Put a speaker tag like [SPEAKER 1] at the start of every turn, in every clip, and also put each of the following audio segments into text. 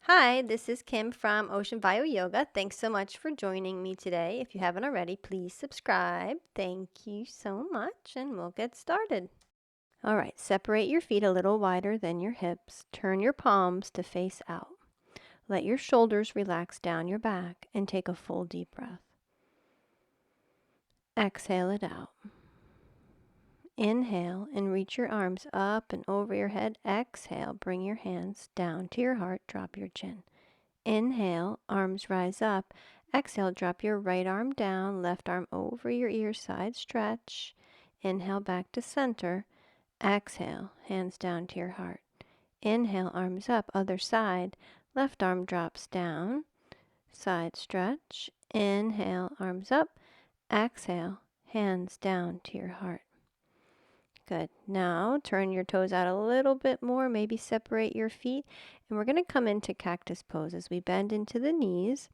[SPEAKER 1] Hi, this is Kim from Ocean Vayu Yoga. Thanks so much for joining me today. If you haven't already, please subscribe. Thank you so much, and we'll get started. All right, separate your feet a little wider than your hips. Turn your palms to face out. Let your shoulders relax down your back and take a full deep breath. Exhale it out. Inhale and reach your arms up and over your head. Exhale, bring your hands down to your heart. Drop your chin. Inhale, arms rise up. Exhale, drop your right arm down, left arm over your ear, side stretch. Inhale, back to center. Exhale, hands down to your heart. Inhale, arms up, other side. Left arm drops down, side stretch. Inhale, arms up. Exhale, hands down to your heart. Good. Now turn your toes out a little bit more, maybe separate your feet. And we're going to come into cactus pose as we bend into the knees.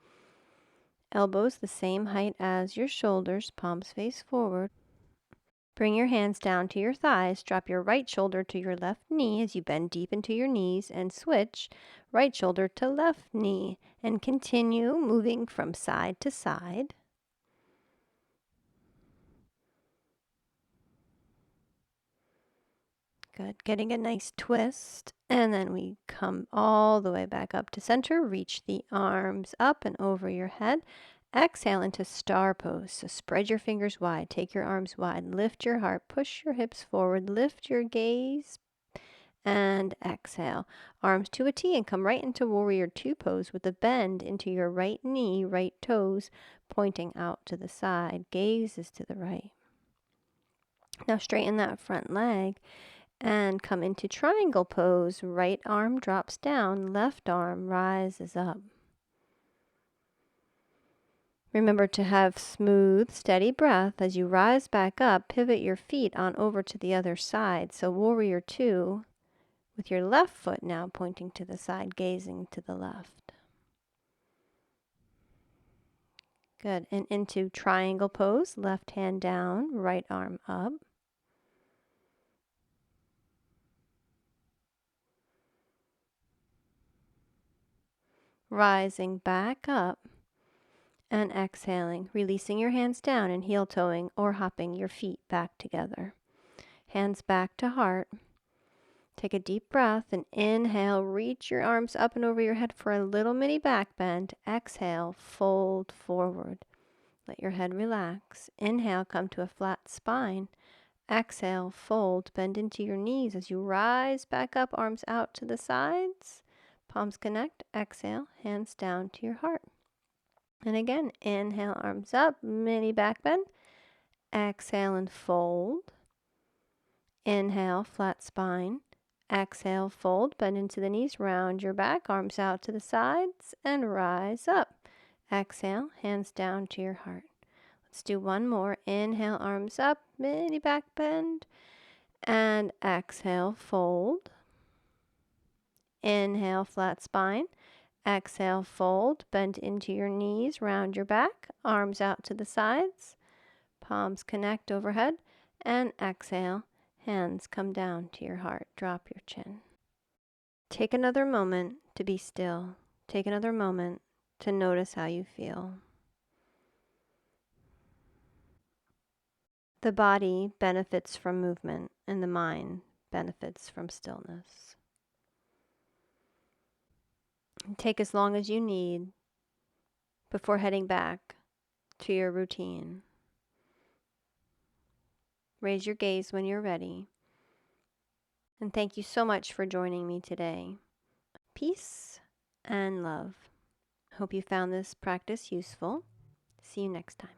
[SPEAKER 1] Elbows the same height as your shoulders, palms face forward. Bring your hands down to your thighs. Drop your right shoulder to your left knee as you bend deep into your knees and switch right shoulder to left knee and continue moving from side to side. Good. Getting a nice twist. And then we come all the way back up to center. Reach the arms up and over your head. Exhale into star pose. So spread your fingers wide. Take your arms wide. Lift your heart. Push your hips forward. Lift your gaze. And exhale. Arms to a T and come right into warrior two pose with a bend into your right knee, right toes pointing out to the side. Gaze is to the right. Now straighten that front leg and come into triangle pose. Right arm drops down, left arm rises up. Remember to have smooth, steady breath as you rise back up. Pivot your feet on over to the other side. So warrior two with your left foot now pointing to the side, gazing to the left. Good. And into triangle pose. Left hand down, right arm up. Rising back up and exhaling, releasing your hands down and heel toeing or hopping your feet back together. Hands back to heart. Take a deep breath and inhale, reach your arms up and over your head for a little mini back bend. Exhale, fold forward. Let your head relax. Inhale, come to a flat spine. Exhale, fold, bend into your knees as you rise back up, arms out to the sides. Palms connect. Exhale, hands down to your heart. And again, inhale, arms up, mini back bend. Exhale and fold. Inhale, flat spine. Exhale, fold, bend into the knees, round your back, arms out to the sides, and rise up. Exhale, hands down to your heart. Let's do one more. Inhale, arms up, mini back bend. And exhale, fold. Inhale, flat spine. Exhale, fold, bend into your knees, round your back, arms out to the sides, palms connect overhead, and exhale, hands come down to your heart, drop your chin. Take another moment to be still. Take another moment to notice how you feel. The body benefits from movement, and the mind benefits from stillness. Take as long as you need before heading back to your routine. Raise your gaze when you're ready. And thank you so much for joining me today. Peace and love. Hope you found this practice useful. See you next time.